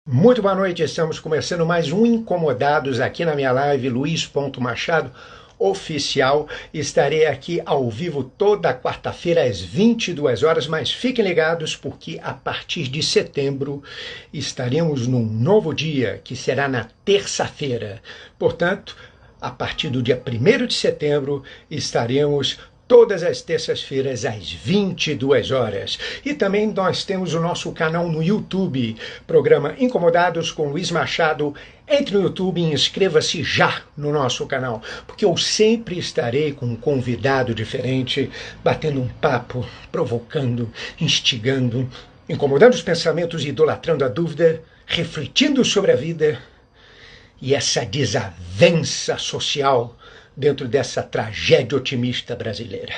Muito boa noite, estamos começando mais um Incomodados aqui na minha live, Luiz Machado Oficial. Estarei aqui ao vivo toda quarta-feira às 22 horas, mas fiquem ligados porque a partir de setembro estaremos num novo dia, que será na terça-feira. Portanto, a partir do dia 1º de setembro estaremos todas as terças-feiras às 22 horas. E também nós temos o nosso canal no YouTube, programa Incomodados com Luiz Machado. Entre no YouTube e inscreva-se já no nosso canal, porque eu sempre estarei com um convidado diferente, batendo um papo, provocando, instigando, incomodando os pensamentos e idolatrando a dúvida, refletindo sobre a vida e essa desavença social dentro dessa tragédia otimista brasileira.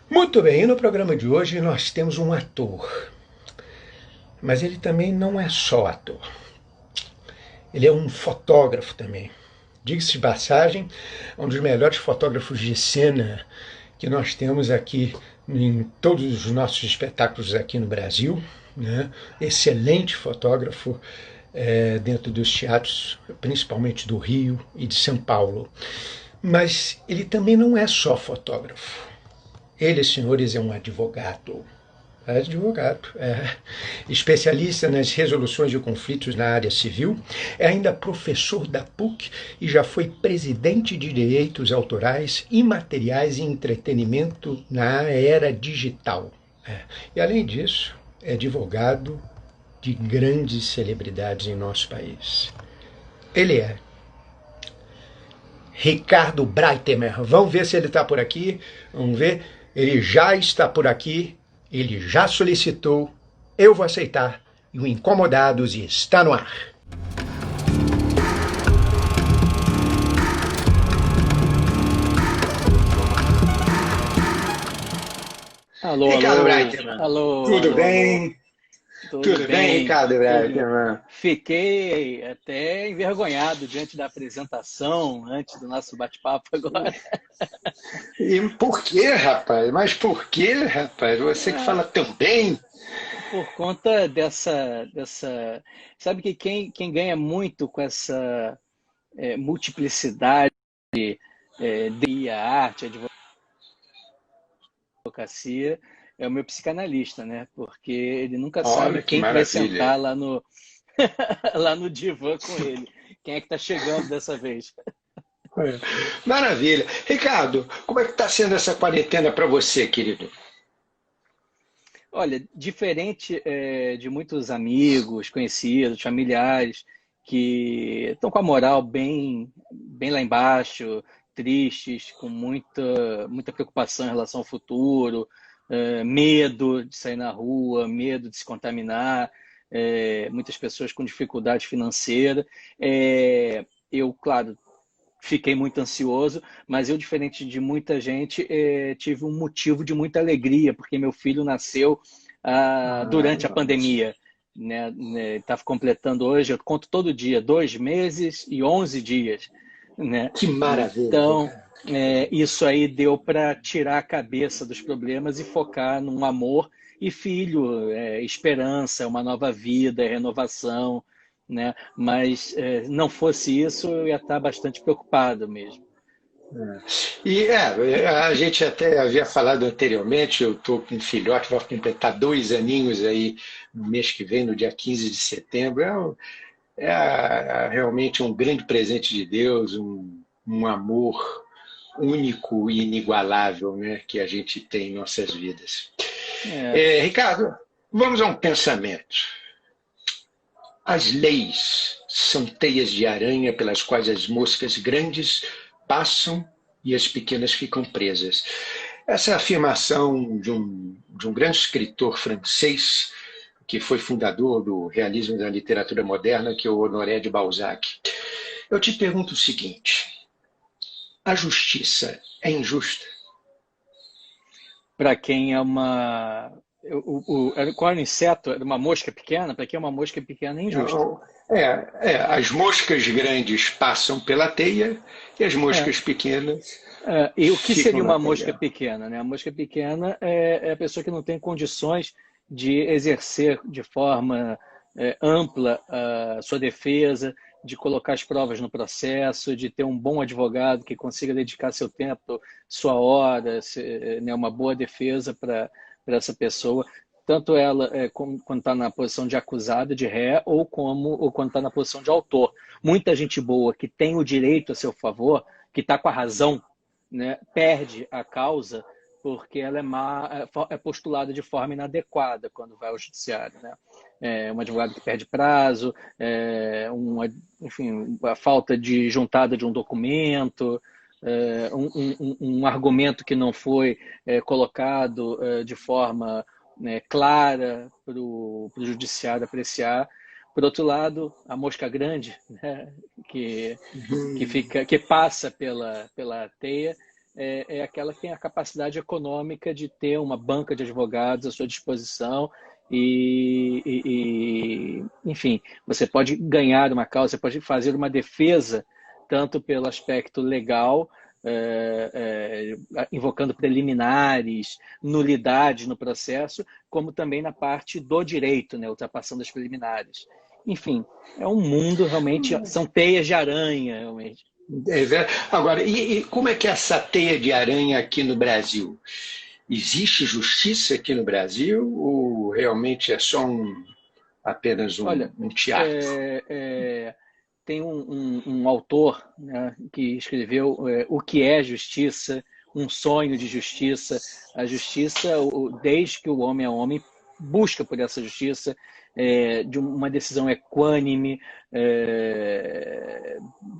Muito bem, e no programa de hoje nós temos um ator. Mas ele também não é só ator. Ele é um fotógrafo também. Diga-se de passagem, é um dos melhores fotógrafos de cena que nós temos aqui em todos os nossos espetáculos aqui no Brasil, né? Excelente fotógrafo dentro dos teatros, principalmente do Rio e de São Paulo. Mas ele também não é só fotógrafo. Ele, senhores, é um advogado. Especialista nas resoluções de conflitos na área civil, é ainda professor da PUC e já foi presidente de direitos autorais, imateriais e entretenimento na era digital. E, além disso, é advogado de grandes celebridades em nosso país. Ele é Ricardo Breitemer. Vamos ver se ele está por aqui. Vamos ver. Ele já está por aqui. Ele já solicitou. Eu vou aceitar. E o Incomodados está no ar. Alô, Ricardo alô, Breitemer. alô, Tudo alô, bem? alô. Tudo bem, Ricardo Breitemer? Fiquei até envergonhado diante da apresentação, antes do nosso bate-papo agora. E por quê, rapaz? Mas por quê, rapaz? Você que fala tão bem. Por conta dessa... Sabe que quem ganha muito com essa multiplicidade de arte, advocacia, é o meu psicanalista, né? Porque ele nunca sabe Olha que quem que vai maravilha. sentar lá no, lá no divã com ele. Quem é que está chegando dessa vez? Maravilha. Ricardo, como é que está sendo essa quarentena para você, querido? Olha, diferente de muitos amigos, conhecidos, familiares que estão com a moral bem lá embaixo, tristes, com muita preocupação em relação ao futuro, medo de sair na rua, medo de se contaminar, muitas pessoas com dificuldade financeira. Eu, claro, fiquei muito ansioso, mas eu, diferente de muita gente, tive um motivo de muita alegria, porque meu filho nasceu durante a pandemia. Né? Estava completando hoje, eu conto todo dia, 2 meses e 11 dias. Né? Que maravilha. Então, isso aí deu para tirar a cabeça dos problemas e focar num amor e filho, esperança, uma nova vida, renovação. Né? Mas não fosse isso, eu ia estar bastante preocupado mesmo. E a gente até havia falado anteriormente, eu estou com um filhote, vai completar 2 aninhos aí no mês que vem, no dia 15 de setembro. Realmente um grande presente de Deus, um amor único e inigualável, né, que a gente tem em nossas vidas. Ricardo, vamos a um pensamento. As leis são teias de aranha pelas quais as moscas grandes passam e as pequenas ficam presas. Essa é a afirmação de um grande escritor francês que foi fundador do realismo da literatura moderna, que é o Honoré de Balzac. Eu te pergunto o seguinte: a justiça é injusta? Para quem é uma... Qual era o inseto? Era uma mosca pequena? Para quem é uma mosca pequena, é injusto. As moscas grandes passam pela teia e as moscas pequenas E o que seria ficam na uma mosca teia. pequena? Né? A mosca pequena é a pessoa que não tem condições de exercer de forma ampla a sua defesa, de colocar as provas no processo, de ter um bom advogado que consiga dedicar seu tempo, sua hora, né, uma boa defesa para essa pessoa, tanto ela quando está na posição de acusada, de ré, ou quando está na posição de autor. Muita gente boa que tem o direito a seu favor, que está com a razão, né, perde a causa porque ela é postulada de forma inadequada quando vai ao judiciário, né? Um advogado que perde prazo, enfim, a falta de juntada de um documento, um argumento que não foi colocado de forma clara para o judiciário apreciar. Por outro lado, a mosca grande, né, que passa pela teia, é aquela que tem a capacidade econômica de ter uma banca de advogados à sua disposição enfim, você pode ganhar uma causa, você pode fazer uma defesa tanto pelo aspecto legal, invocando preliminares, nulidades no processo, como também na parte do direito, né, ultrapassando as preliminares. Enfim, é um mundo realmente, são teias de aranha, realmente. Agora, e como é que é essa teia de aranha aqui no Brasil? Existe justiça aqui no Brasil ou realmente é só apenas um teatro? Tem um autor, né, que escreveu O que é Justiça, um sonho de justiça. A justiça, desde que o homem é homem, busca por essa justiça, de uma decisão equânime.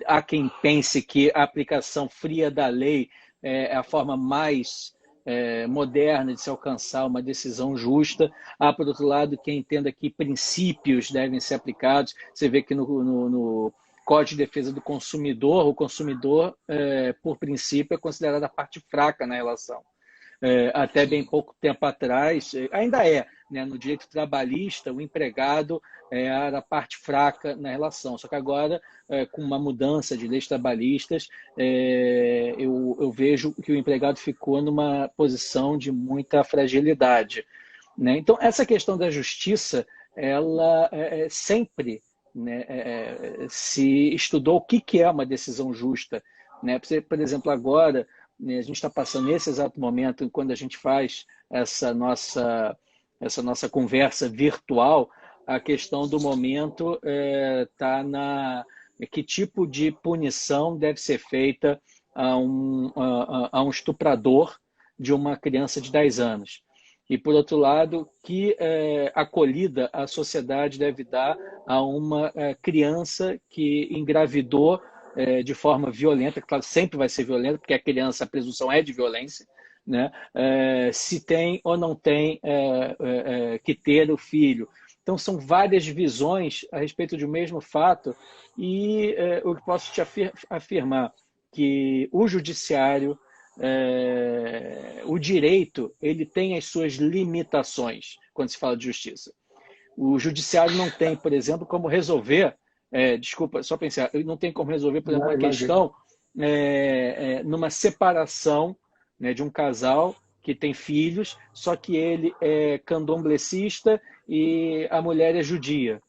Há quem pense que a aplicação fria da lei é a forma mais moderna de se alcançar uma decisão justa. Há, por outro lado, quem entenda que princípios devem ser aplicados. Você vê que no Código de Defesa do Consumidor, o consumidor, por princípio, é considerado a parte fraca na relação. Até bem pouco tempo atrás, ainda né, no direito trabalhista, o empregado era a parte fraca na relação. Só que agora, com uma mudança de leis trabalhistas, eu vejo que o empregado ficou numa posição de muita fragilidade, né? Então, essa questão da justiça, ela sempre, né, se estudou o que é uma decisão justa, né? Por exemplo, agora, a gente está passando nesse exato momento, quando a gente faz essa nossa conversa virtual, a questão do momento está que tipo de punição deve ser feita a um estuprador de uma criança de 10 anos. E, por outro lado, que acolhida a sociedade deve dar a uma criança que engravidou de forma violenta, claro, sempre vai ser violenta, porque a criança, a presunção é de violência, né? Se tem ou não tem que ter o filho. Então, são várias visões a respeito de um mesmo fato, e eu posso te afirmar que o judiciário, o direito, ele tem as suas limitações quando se fala de justiça. O judiciário não tem, por exemplo, como resolver, desculpa, só pensar, ele não tem como resolver, por exemplo, uma questão numa separação, né, de um casal que tem filhos, só que ele é candomblessista e a mulher é judia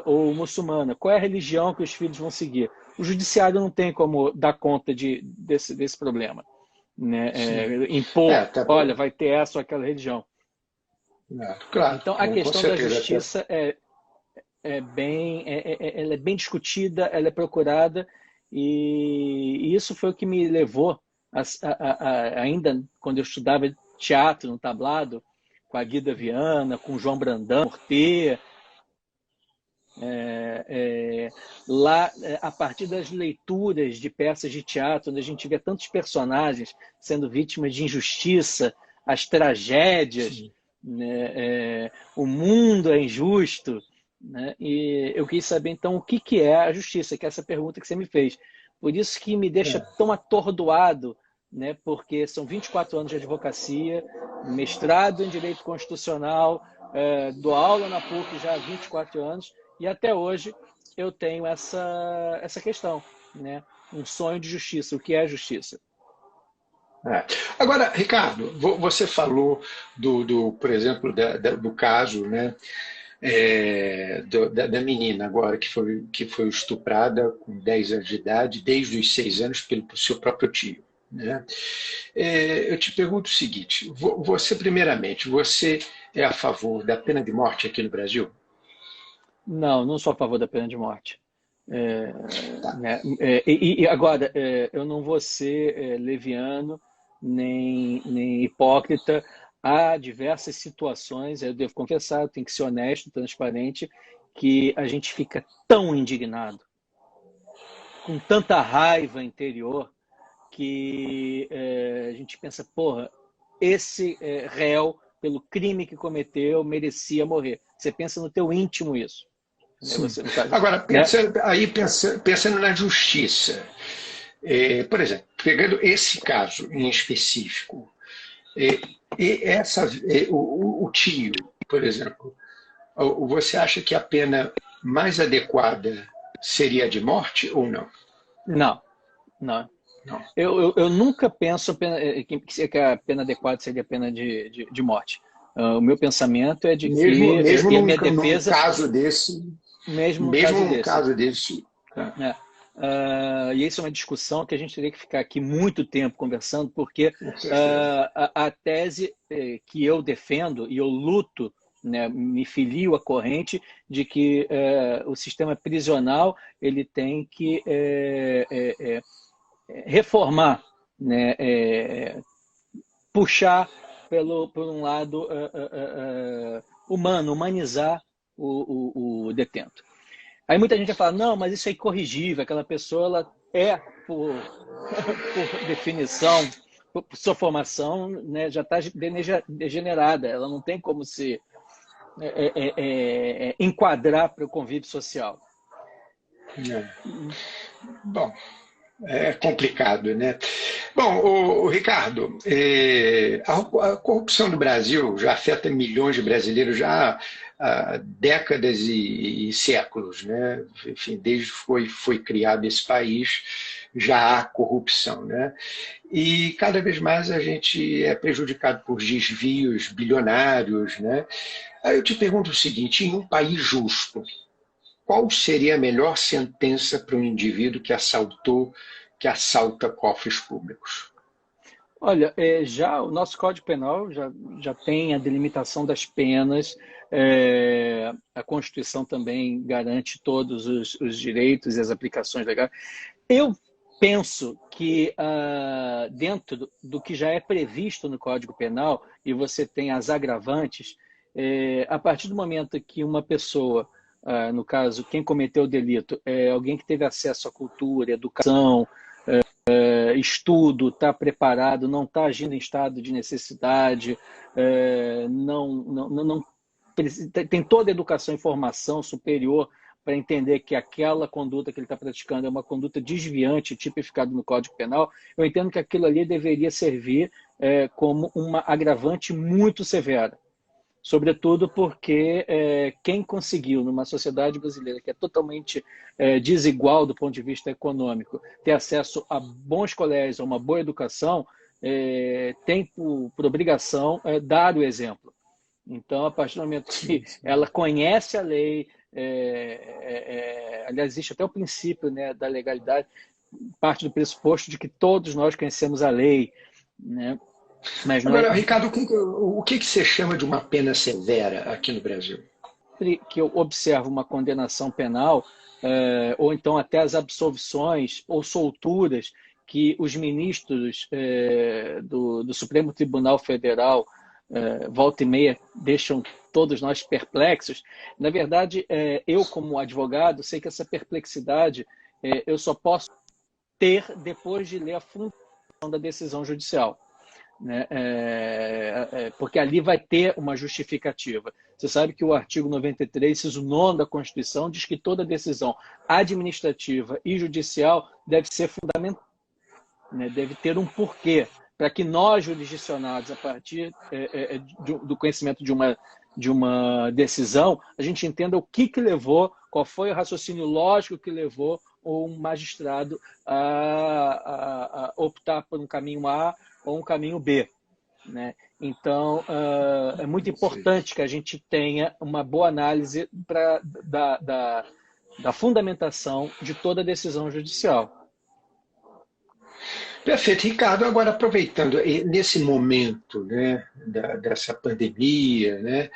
ou muçulmana. Qual é a religião que os filhos vão seguir? O judiciário não tem como dar conta desse problema, né? Impor, olha, vai ter essa ou aquela religião. Claro, então, a questão da justiça ela é bem discutida, ela é procurada, e isso foi o que me levou, ainda quando eu estudava teatro no tablado, com a Guida Viana, com o João Brandão, Mortê, lá, a partir das leituras de peças de teatro, onde a gente vê tantos personagens sendo vítimas de injustiça, as tragédias, né, o mundo é injusto, né? E eu quis saber, então, o que é a justiça, que é essa pergunta que você me fez. Por isso que me deixa tão atordoado, né? Porque são 24 anos de advocacia, mestrado em Direito Constitucional, dou aula na PUC já há 24 anos, e até hoje eu tenho essa questão, né? Um sonho de justiça. O que é a justiça? Agora, Ricardo, você falou por exemplo, do caso, né, da menina agora que foi estuprada com 10 anos de idade, desde os 6 anos, pelo seu próprio tio. Né? Eu te pergunto o seguinte: você, primeiramente, você é a favor da pena de morte aqui no Brasil? Não, não sou a favor da pena de morte. É, Tá. né? E agora, eu não vou ser leviano nem hipócrita. Há diversas situações, eu devo confessar, eu tenho que ser honesto, transparente, que a gente fica tão indignado, com tanta raiva interior, que a gente pensa, porra, esse réu, pelo crime que cometeu, merecia morrer. Você pensa no teu íntimo isso. Né? Sim. Você, no caso, Agora, né? pensando na justiça, por exemplo, pegando esse caso em específico, é, o tio, por exemplo, você acha que a pena mais adequada seria a de morte ou não? Não, não. Não. Eu nunca penso que a pena adequada seria a pena de morte. O meu pensamento é de que, Mesmo e a minha num defesa, caso desse, mesmo no mesmo caso num desse, caso desse. né? E isso é uma discussão que a gente teria que ficar aqui muito tempo conversando, porque Com certeza. a tese que eu defendo e eu luto, né, me filio à corrente de que o sistema prisional ele tem que reformar, né, puxar por um lado humano, humanizar o detento. Aí muita gente vai falar, não, mas isso é incorrigível, aquela pessoa ela por definição, por sua formação, né, já está degenerada, ela não tem como se enquadrar para o convívio social. É. Bom, é complicado, né? Bom, o Ricardo, a corrupção no Brasil já afeta milhões de brasileiros já há décadas e séculos, né? Enfim, desde que foi criado esse país, já há corrupção, né? E cada vez mais a gente é prejudicado por desvios bilionários, né? Aí eu te pergunto o seguinte: em um país justo, qual seria a melhor sentença para um indivíduo que assalta cofres públicos? Olha, já o nosso Código Penal já tem a delimitação das penas, a Constituição também garante todos os direitos e as aplicações legais. Eu penso que dentro do que já é previsto no Código Penal, e você tem as agravantes, a partir do momento que uma pessoa, no caso, quem cometeu o delito, é alguém que teve acesso à cultura, educação, estudo, está preparado, não está agindo em estado de necessidade, não tem toda a educação e formação superior para entender que aquela conduta que ele está praticando é uma conduta desviante, tipificada no Código Penal, eu entendo que aquilo ali deveria servir como uma agravante muito severa. Sobretudo porque quem conseguiu, numa sociedade brasileira que é totalmente desigual do ponto de vista econômico, ter acesso a bons colégios, a uma boa educação, tem por obrigação dar o exemplo. Então, a partir do momento que Sim, sim. ela conhece a lei, aliás, existe até o princípio, né, da legalidade, parte do pressuposto de que todos nós conhecemos a lei, né? Mas não é Agora, Ricardo, o que você chama de uma pena severa aqui no Brasil? sempre que eu observo uma condenação penal, ou então até as absolvições ou solturas que os ministros do Supremo Tribunal Federal, volta e meia, deixam todos nós perplexos. Na verdade, eu, como advogado, sei que essa perplexidade eu só posso ter depois de ler a fundação da decisão judicial. Né? Porque ali vai ter uma justificativa. Você sabe que o artigo 93, inciso 9 da Constituição, diz que toda decisão administrativa e judicial deve ser fundamental, né? Deve ter um porquê, para que nós, jurisdicionados, a partir do conhecimento de uma decisão, a gente entenda o que levou, qual foi o raciocínio lógico que levou um magistrado a optar por um caminho A ou um caminho B. Né? Então, é muito importante que a gente tenha uma boa análise da fundamentação de toda decisão judicial. Perfeito, Ricardo. Agora, aproveitando nesse momento, né, dessa pandemia, né,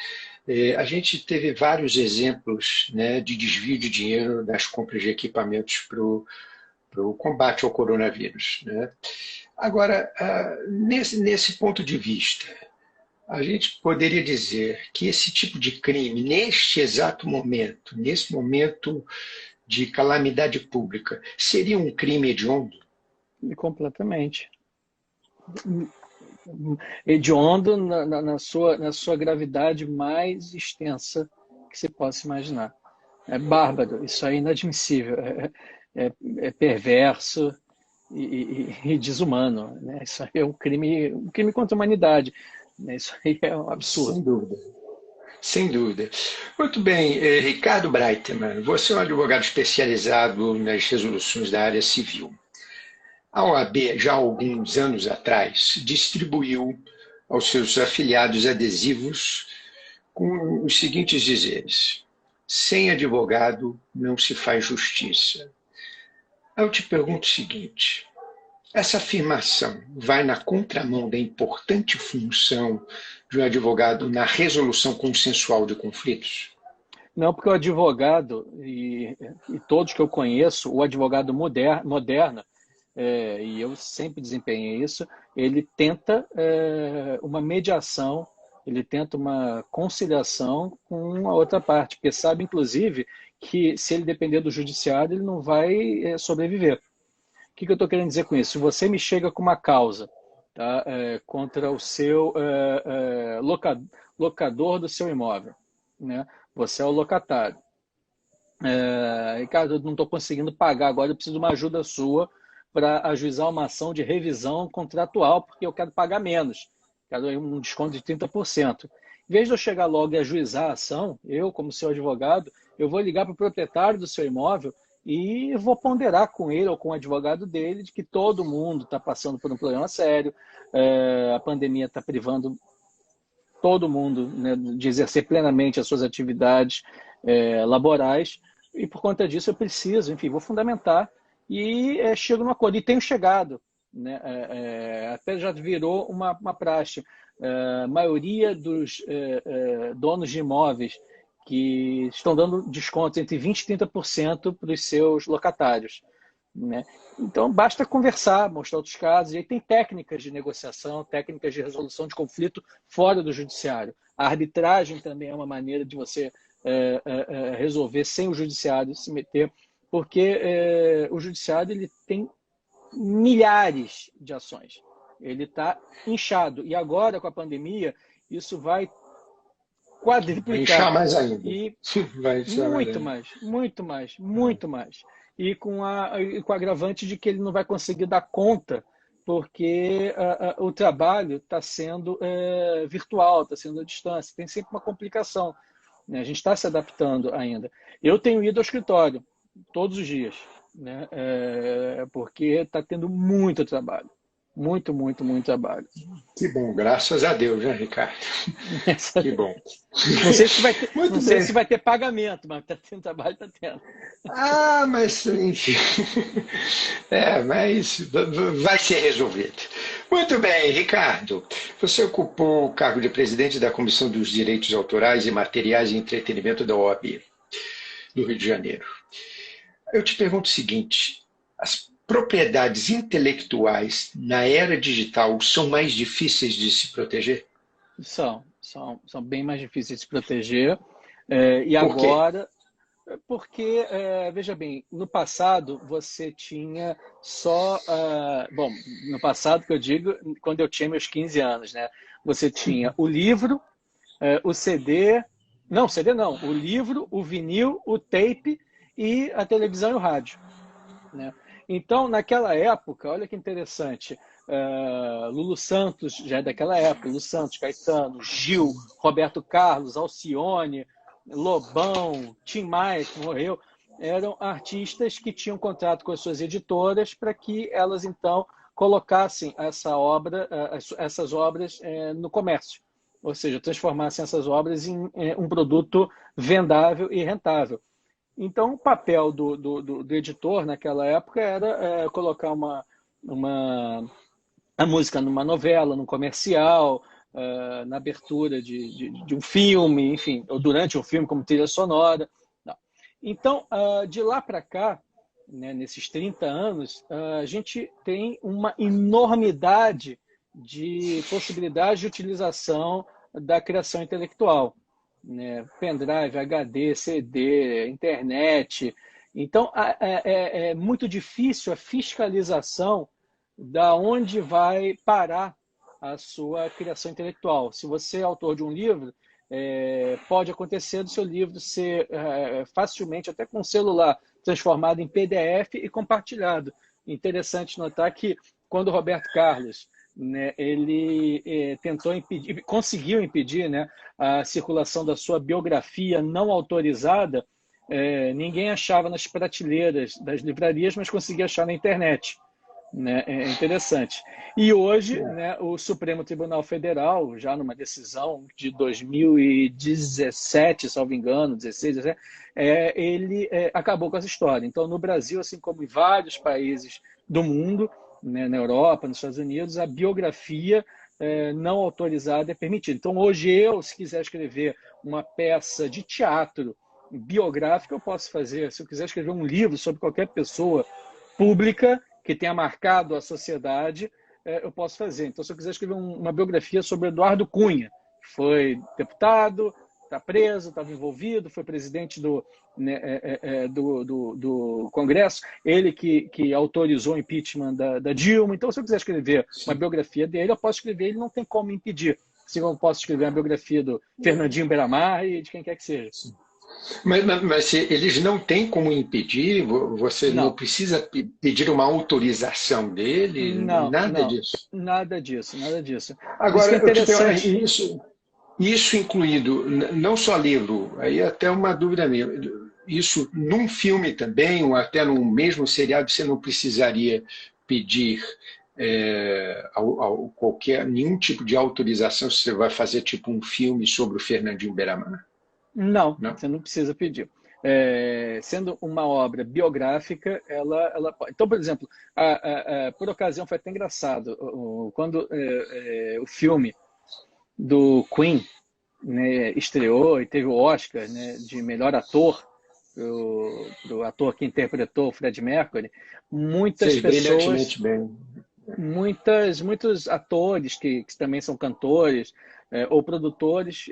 a gente teve vários exemplos, né, de desvio de dinheiro das compras de equipamentos para o combate ao coronavírus, né? Agora, nesse ponto de vista, a gente poderia dizer que esse tipo de crime, neste exato momento, nesse momento de calamidade pública, seria um crime hediondo? Completamente. Hediondo na sua gravidade mais extensa que se possa imaginar. É bárbaro, isso é inadmissível, é perverso e desumano, né? Isso aí é um crime contra a humanidade, né? Isso aí é um absurdo. Sem dúvida. Sem dúvida. Muito bem, Ricardo Breitman, você é um advogado especializado nas resoluções da área civil. A OAB, já há alguns anos atrás, distribuiu aos seus afiliados adesivos com os seguintes dizeres: sem advogado não se faz justiça. Eu te pergunto o seguinte: essa afirmação vai na contramão da importante função de um advogado na resolução consensual de conflitos? Não, porque o advogado, e todos que eu conheço, o advogado moderno, e eu sempre desempenhei isso, ele tenta uma mediação, ele tenta uma conciliação com a outra parte, porque sabe, inclusive, que se ele depender do judiciário, ele não vai sobreviver. O que eu estou querendo dizer com isso? Se você me chega com uma causa, tá, contra o seu locador do seu imóvel, né? Você é o locatário. Ricardo, eu não estou conseguindo pagar agora, eu preciso de uma ajuda sua para ajuizar uma ação de revisão contratual, porque eu quero pagar menos, quero um desconto de 30%. Em vez de eu chegar logo e ajuizar a ação, eu, como seu advogado, eu vou ligar para o proprietário do seu imóvel e vou ponderar com ele ou com o advogado dele de que todo mundo está passando por um problema sério, a pandemia está privando todo mundo, né, de exercer plenamente as suas atividades laborais, e por conta disso eu preciso, enfim, vou fundamentar e chego num acordo. E tenho chegado, né, até já virou uma praxe. A maioria dos donos de imóveis que estão dando descontos entre 20% e 30% para os seus locatários, né? Então, basta conversar, mostrar outros casos. E aí tem técnicas de negociação, técnicas de resolução de conflito fora do judiciário. A arbitragem também é uma maneira de você resolver sem o judiciário se meter, porque o judiciário ele tem milhares de ações. Ele está inchado. E agora, com a pandemia, isso vai quadriplicar. Vai inchar mais ainda. E vai inchar muito mais. E com o agravante de que ele não vai conseguir dar conta, porque o trabalho está sendo virtual, está sendo à distância. Tem sempre uma complicação, né? A gente está se adaptando ainda. Eu tenho ido ao escritório todos os dias, né? Porque está tendo muito trabalho. Muito trabalho. Que bom, graças a Deus, né, Ricardo? Que bom. Não sei se vai ter pagamento, mas está tendo trabalho, está tendo. Mas enfim. Mas vai ser resolvido. Muito bem, Ricardo. Você ocupou o cargo de presidente da Comissão dos Direitos Autorais e Materiais e Entretenimento da OAB, do Rio de Janeiro. Eu te pergunto o seguinte: as propriedades intelectuais na era digital são mais difíceis de se proteger? São bem mais difíceis de se proteger. E Por quê? agora, porque, veja bem, no passado você tinha só... bom, no passado que eu digo, quando eu tinha meus 15 anos, né? Você tinha o livro, o CD... Não, CD não. O livro, o vinil, o tape e a televisão e o rádio, né? Então, naquela época, olha que interessante, Lulu Santos já é daquela época, Lulu Santos, Caetano, Gil, Roberto Carlos, Alcione, Lobão, Tim Maia, que morreu, eram artistas que tinham contrato com as suas editoras para que elas, então, colocassem essas obras no comércio, ou seja, transformassem essas obras em um produto vendável e rentável. Então, o papel do editor naquela época era colocar a música numa novela, num comercial, na abertura de um filme, enfim, ou durante um filme como trilha sonora. Então, de lá para cá, né, nesses 30 anos, a gente tem uma enormidade de possibilidades de utilização da criação intelectual, né? Pendrive, HD, CD, internet. Então, é muito difícil a fiscalização da onde vai parar a sua criação intelectual. Se você é autor de um livro, pode acontecer do seu livro ser facilmente, até com celular, transformado em PDF e compartilhado. Interessante notar que quando o Roberto Carlos, né, ele tentou impedir, conseguiu impedir, né, a circulação da sua biografia não autorizada, ninguém achava nas prateleiras das livrarias, mas conseguia achar na internet. Né? É interessante. E hoje, né, o Supremo Tribunal Federal, já numa decisão de 2017, salvo engano, 16, 17, ele acabou com essa história. Então, no Brasil, assim como em vários países do mundo, né, na Europa, nos Estados Unidos, a biografia não autorizada é permitida. Então, hoje se quiser escrever uma peça de teatro biográfica, eu posso fazer. Se eu quiser escrever um livro sobre qualquer pessoa pública que tenha marcado a sociedade, eu posso fazer. Então, se eu quiser escrever uma biografia sobre Eduardo Cunha, que foi deputado, está preso, estava envolvido, foi presidente do Congresso, ele que autorizou o impeachment da Dilma. Então, se eu quiser escrever uma biografia dele, eu posso escrever, ele não tem como impedir. Se eu posso escrever uma biografia do Fernandinho Beiramar e de quem quer que seja. Sim. Mas se eles não têm como impedir, você não precisa pedir uma autorização dele, nada disso. Nada disso, nada disso. Agora, isso incluído não só livro, aí até uma dúvida minha, isso num filme também, ou até num mesmo seriado, você não precisaria pedir nenhum tipo de autorização se você vai fazer tipo um filme sobre o Fernandinho Beiramar? Não, você não precisa pedir. Sendo uma obra biográfica, ela pode. Então, por exemplo, por ocasião foi até engraçado, quando o filme do Queen, né, estreou e teve o Oscar, né, de melhor ator, pro ator que interpretou o Fred Mercury, muitas pessoas, muitos atores que também são cantores, ou produtores,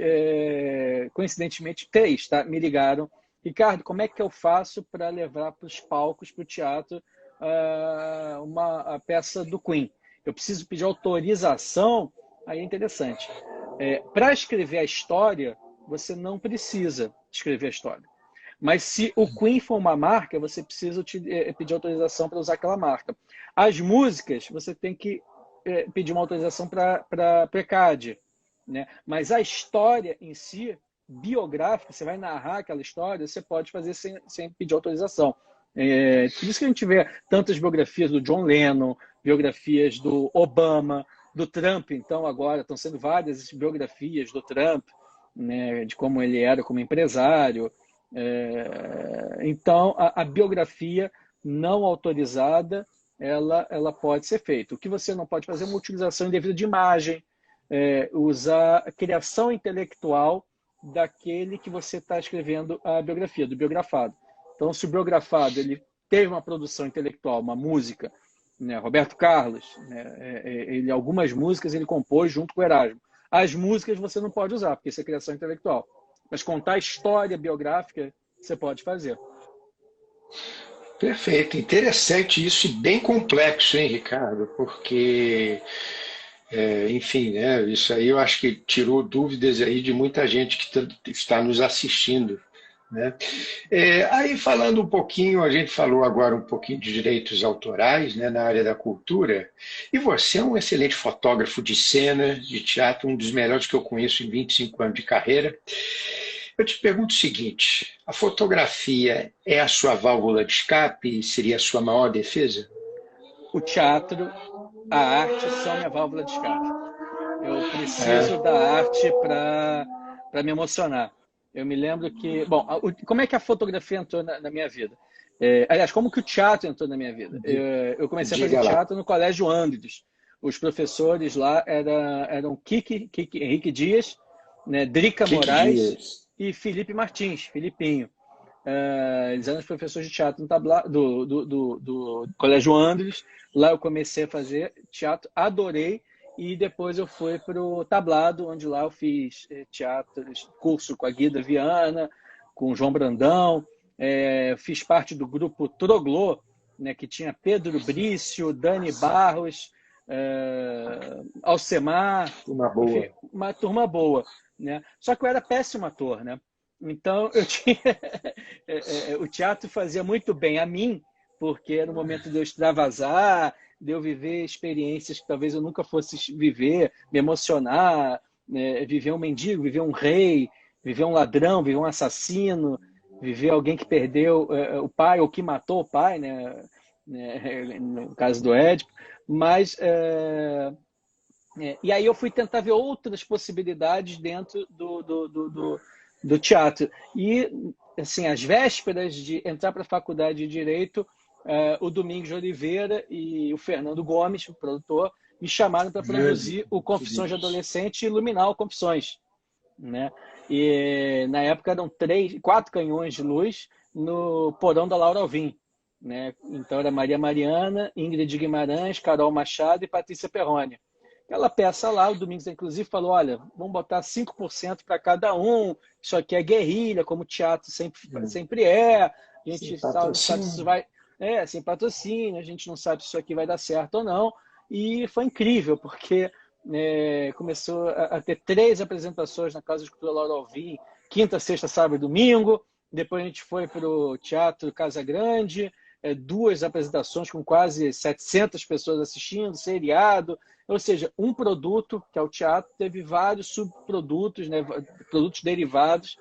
coincidentemente, 3, tá? Me ligaram. Ricardo, como é que eu faço para levar para os palcos, para o teatro, a peça do Queen? Eu preciso pedir autorização? Aí é interessante. Para escrever a história, você não precisa escrever a história. Mas se o Queen for uma marca, você precisa pedir autorização para usar aquela marca. As músicas, você tem que pedir uma autorização para a ECAD. Né? Mas a história em si, biográfica, você vai narrar aquela história, você pode fazer sem pedir autorização. Por isso que a gente vê tantas biografias do John Lennon, biografias do Obama, do Trump. Então, agora estão sendo várias biografias do Trump, né, de como ele era como empresário. Então, a biografia não autorizada, ela pode ser feita. O que você não pode fazer é uma utilização indevida de imagem, usar a criação intelectual daquele que você está escrevendo a biografia, do biografado. Então, se o biografado ele teve uma produção intelectual, uma música, né, Roberto Carlos, né, algumas músicas ele compôs junto com o Erasmo. As músicas você não pode usar, porque isso é criação intelectual. Mas contar a história biográfica, você pode fazer. Perfeito, interessante isso e bem complexo, hein, Ricardo? Porque... enfim, né, isso aí eu acho que tirou dúvidas aí de muita gente que está nos assistindo. Né? Aí falando um pouquinho, a gente falou agora um pouquinho de direitos autorais, né, na área da cultura, e você é um excelente fotógrafo de cena, de teatro, um dos melhores que eu conheço em 25 anos de carreira. Eu te pergunto o seguinte, a fotografia é a sua válvula de escape? Seria a sua maior defesa? O teatro a arte são minha válvula de escape. Eu preciso da arte para me emocionar. Eu me lembro que... Bom, como é que a fotografia entrou na minha vida? Aliás, como que o teatro entrou na minha vida? Eu comecei a fazer teatro no Colégio Andres. Os professores lá eram Kiki Henrique Dias, né, Drica Moraes e Felipe Martins, Filipinho. Eles eram os professores de teatro do Colégio Andres. Lá eu comecei a fazer teatro, adorei. E depois eu fui para o Tablado, onde lá eu fiz teatro, curso com a Guida Viana, com o João Brandão. Fiz parte do grupo Troglô, né, que tinha Pedro Brício, Dani Barros, Alcemar, enfim, uma turma boa, né? Só que eu era péssimo ator, né? Então eu tinha o teatro fazia muito bem a mim, porque era o momento de eu extravasar, de eu viver experiências que talvez eu nunca fosse viver, me emocionar, né? Viver um mendigo, viver um rei, viver um ladrão, viver um assassino, viver alguém que perdeu o pai ou que matou o pai, né? No caso do Édipo. Mas e aí eu fui tentar ver outras possibilidades dentro do teatro. E assim, às vésperas de entrar para a faculdade de Direito, o Domingos de Oliveira e o Fernando Gomes, o produtor, me chamaram para produzir o Confissões de Adolescente e iluminar o Confissões, né? E na época eram 4 canhões de luz no porão da Laura Alvim, né? Então era Maria Mariana, Ingrid Guimarães, Carol Machado e Patrícia Perrone. Aquela peça lá, o Domingos inclusive falou, olha, vamos botar 5% para cada um, isso aqui é guerrilha, como o teatro sempre é, a gente sabe se isso vai... sem patrocínio, a gente não sabe se isso aqui vai dar certo ou não. E foi incrível, porque começou a ter 3 apresentações na Casa de Cultura Laura Alvim, quinta, sexta, sábado e domingo. Depois a gente foi para o Teatro Casa Grande, 2 apresentações com quase 700 pessoas assistindo, seriado. Ou seja, um produto, que é o teatro, teve vários subprodutos, né, produtos derivados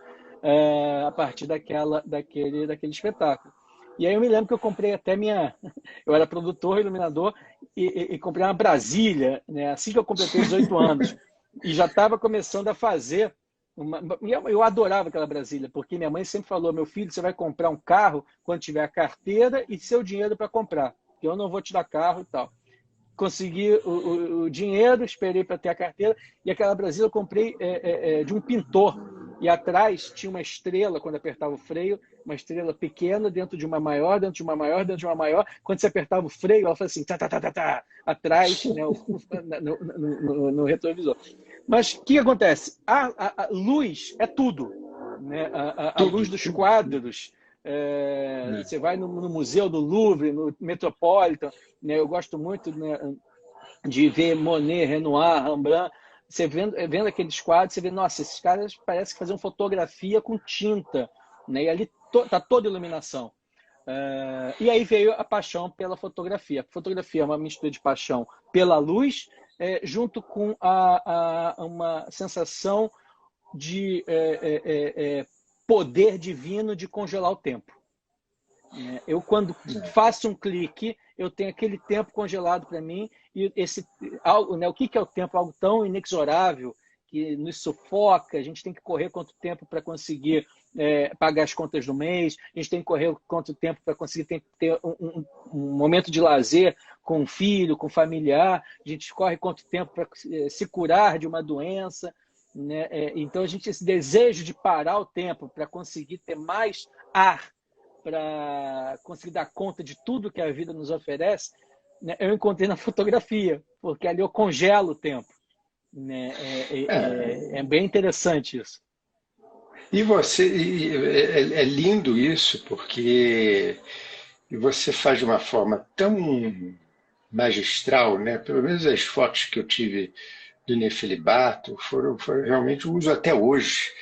a partir daquele espetáculo. E aí eu me lembro que eu comprei até eu era produtor, iluminador, e comprei uma Brasília, né, assim que eu completei 18 anos. E já estava começando a fazer eu adorava aquela Brasília, porque minha mãe sempre falou, meu filho, você vai comprar um carro quando tiver a carteira e seu dinheiro para comprar, porque eu não vou te dar carro e tal. Consegui o dinheiro, esperei para ter a carteira, e aquela Brasília eu comprei de um pintor. E atrás tinha uma estrela, quando apertava o freio, uma estrela pequena dentro de uma maior, dentro de uma maior, dentro de uma maior. Quando você apertava o freio, ela fazia assim, tá, tá, tá, tá, tá, atrás, né, no retrovisor. Mas o que acontece? A luz é tudo, né? A luz dos quadros. Você vai no Museu do Louvre, no Metropolitan, né? Eu gosto muito, né, de ver Monet, Renoir, Rembrandt. Você vendo aqueles quadros, você vê, nossa, esses caras parecem que faziam fotografia com tinta, né? E ali está toda a iluminação. E aí veio a paixão pela fotografia. A fotografia é uma mistura de paixão pela luz, junto com uma sensação de poder divino de congelar o tempo. Eu, quando faço um clique, eu tenho aquele tempo congelado para mim, e o que é o tempo? Algo tão inexorável, que nos sufoca, a gente tem que correr quanto tempo para conseguir pagar as contas do mês, a gente tem que correr quanto tempo para conseguir ter um momento de lazer com o filho, com o familiar, a gente corre quanto tempo para se curar de uma doença, né? Então a gente esse desejo de parar o tempo para conseguir ter mais ar, para conseguir dar conta de tudo que a vida nos oferece, né, eu encontrei na fotografia, porque ali eu congelo o tempo, né? É bem interessante isso. E é lindo isso, porque você faz de uma forma tão magistral, né? Pelo menos as fotos que eu tive do Nefelibato foram realmente uso até hoje,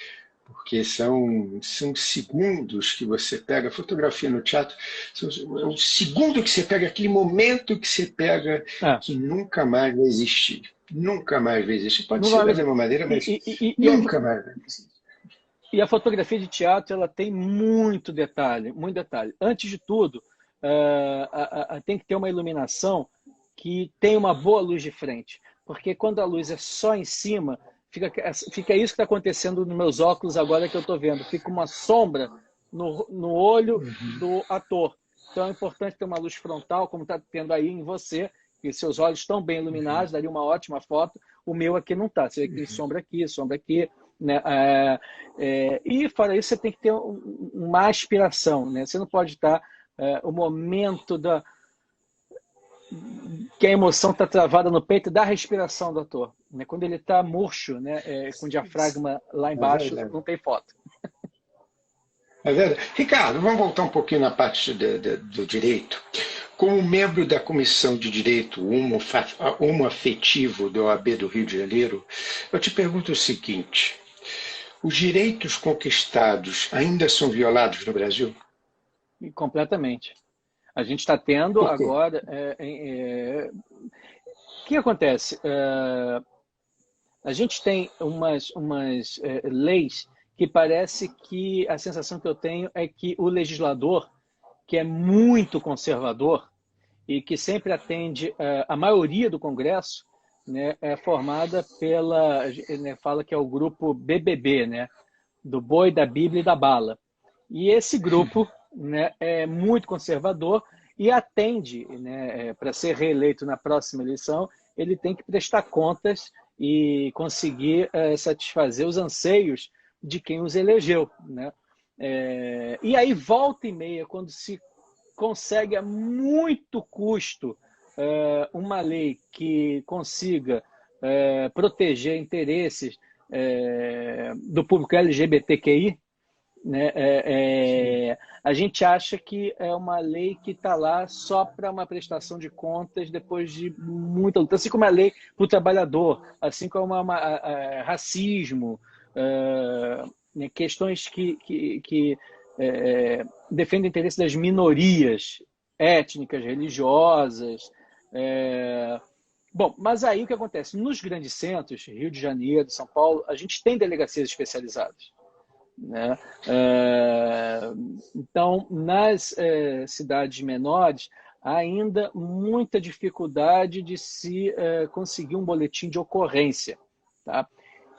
porque são segundos que você pega. A fotografia no teatro é um segundo que você pega, aquele momento que você pega, que nunca mais vai existir. Nunca mais vai existir. Pode ser da mesma maneira, mas nunca mais vai existir. E a fotografia de teatro, ela tem muito detalhe, muito detalhe. Antes de tudo, tem que ter uma iluminação que tem uma boa luz de frente. Porque quando a luz é só em cima, fica isso que está acontecendo nos meus óculos agora que eu estou vendo. Fica uma sombra no olho do ator. Então é importante ter uma luz frontal, como está tendo aí em você, que seus olhos estão bem iluminados, daria uma ótima foto. O meu aqui não está. Você vê que tem sombra aqui, né? E fora isso, você tem que ter uma aspiração, né? Você não pode estar o momento que a emoção está travada no peito da respiração do ator, né? Quando ele está murcho, né? Com o diafragma lá embaixo, não tem foto. É verdade. Ricardo, vamos voltar um pouquinho na parte do direito. Como membro da Comissão de Direito Homoafetivo da OAB do Rio de Janeiro, eu te pergunto o seguinte: os direitos conquistados ainda são violados no Brasil? Completamente. A gente está tendo agora... O que acontece? A gente tem umas leis que parece que a sensação que eu tenho é que o legislador, que é muito conservador e que sempre atende a maioria do Congresso, né, é formada fala que é o grupo BBB, né, do boi, da Bíblia e da bala. E esse grupo, né, é muito conservador e atende, né, para ser reeleito na próxima eleição, ele tem que prestar contas e conseguir satisfazer os anseios de quem os elegeu, né? E aí, volta e meia, quando se consegue a muito custo uma lei que consiga proteger interesses do público LGBTQI, né? A gente acha que é uma lei que está lá só para uma prestação de contas depois de muita luta, assim como a lei para o trabalhador, assim como racismo, né? Questões que defendem o interesse das minorias étnicas, religiosas. Bom, mas aí o que acontece? Nos grandes centros, Rio de Janeiro, São Paulo, a gente tem delegacias especializadas, né? Então, nas cidades menores, há ainda muita dificuldade de se conseguir um boletim de ocorrência, tá?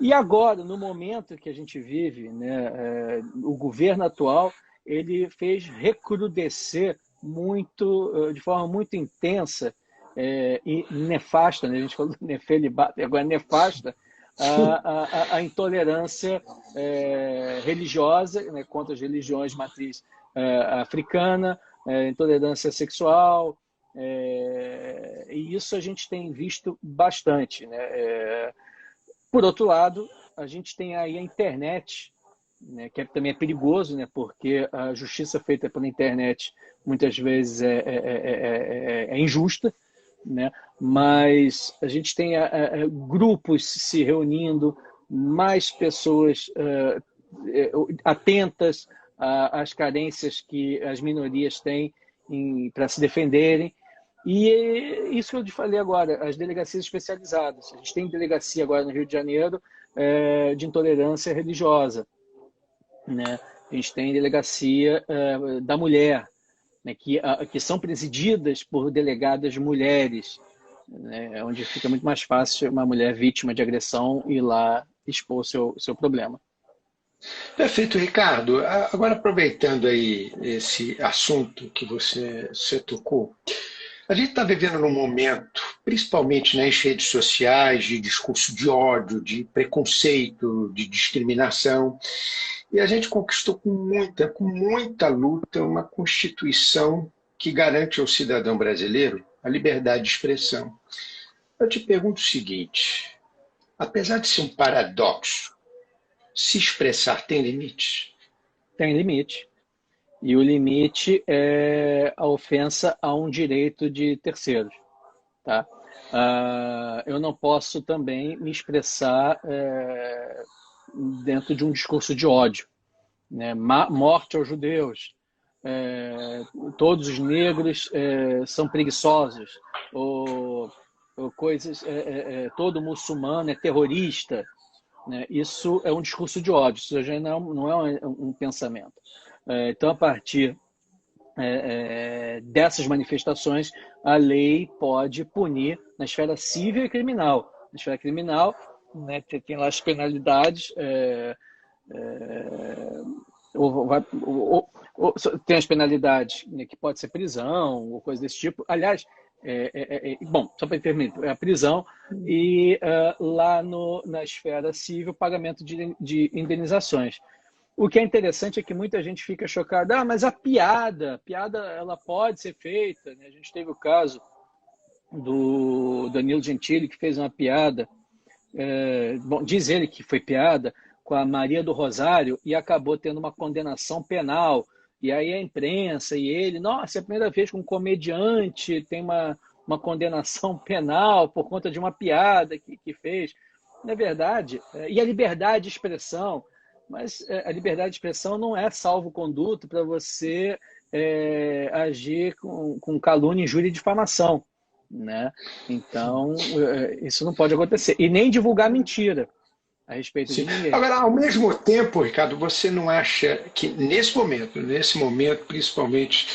E agora, no momento que a gente vive, né, o governo atual ele fez recrudescer muito, de forma muito intensa e nefasta, né? A gente falou nefelibato, agora nefasta, a intolerância religiosa, né, contra as religiões de matriz africana, intolerância sexual, e isso a gente tem visto bastante, né? Por outro lado, a gente tem aí a internet, né, que também é perigoso, né, porque a justiça feita pela internet muitas vezes é injusta, né? Mas a gente tem grupos se reunindo, mais pessoas atentas às carências que as minorias têm para se defenderem. E isso que eu te falei agora, as delegacias especializadas. A gente tem delegacia agora no Rio de Janeiro de intolerância religiosa, né? A gente tem delegacia da mulher, né, que são presididas por delegadas mulheres, né, onde fica muito mais fácil uma mulher vítima de agressão ir lá expor seu problema. Perfeito, Ricardo. Agora, aproveitando aí esse assunto que você tocou, a gente está vivendo num momento, principalmente nas redes sociais, de discurso de ódio, de preconceito, de discriminação. E a gente conquistou com muita luta uma Constituição que garante ao cidadão brasileiro a liberdade de expressão. Eu te pergunto o seguinte: apesar de ser um paradoxo, se expressar tem limites? Tem limite. E o limite é a ofensa a um direito de terceiros, tá? Eu não posso também me expressar dentro de um discurso de ódio, né? Morte aos judeus, todos os negros são preguiçosos, ou coisas, todo muçulmano é terrorista, né? Isso é um discurso de ódio, isso já não é um pensamento. Então, a partir dessas manifestações, a lei pode punir na esfera civil e criminal. Na esfera criminal, né, tem lá as penalidades, tem as penalidades, né, que pode ser prisão ou coisa desse tipo. Aliás, bom, só para terminar, a prisão e lá na esfera civil, pagamento de indenizações. O que é interessante é que muita gente fica chocada, mas a piada ela pode ser feita, né? A gente teve o caso do Danilo Gentili, que fez uma piada, bom, diz ele que foi piada, com a Maria do Rosário e acabou tendo uma condenação penal. E aí a imprensa e ele, nossa, é a primeira vez que um comediante tem uma condenação penal por conta de uma piada que fez. Na verdade, e a liberdade de expressão, mas a liberdade de expressão não é salvo-conduto para você agir com calúnia, injúria e difamação, né? Então, isso não pode acontecer. E nem divulgar mentira a respeito de ninguém. Agora, ao mesmo tempo, Ricardo, você não acha que nesse momento, principalmente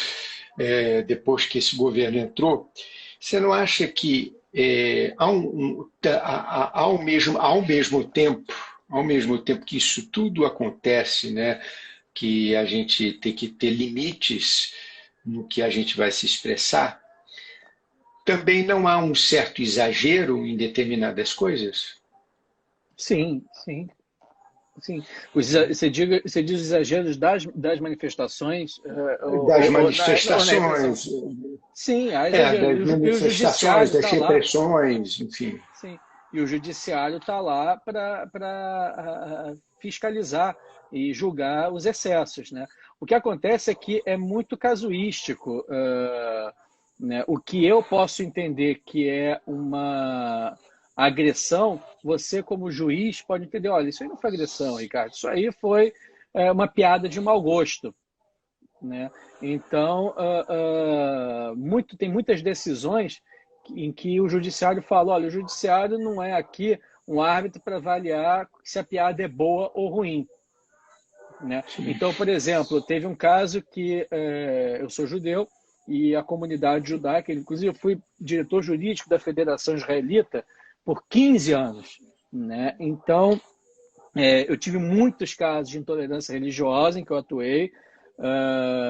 depois que esse governo entrou, você não acha que ao mesmo tempo que isso tudo acontece, né, que a gente tem que ter limites no que a gente vai se expressar, também não há um certo exagero em determinadas coisas? Sim, sim, sim. Você diz os exageros das manifestações? Das manifestações, sim, das manifestações, das repressões, enfim. Sim, e o judiciário está lá para fiscalizar e julgar os excessos, né? O que acontece é que é muito casuístico, né? O que eu posso entender que é uma agressão, você como juiz pode entender, olha, isso aí não foi agressão, Ricardo, isso aí foi uma piada de mau gosto, né? Então, tem muitas decisões em que o judiciário fala, olha, o judiciário não é aqui um árbitro para avaliar se a piada é boa ou ruim, né? Então, por exemplo, teve um caso que eu sou judeu e a comunidade judaica, inclusive eu fui diretor jurídico da Federação Israelita por 15 anos, né? Então, eu tive muitos casos de intolerância religiosa em que eu atuei,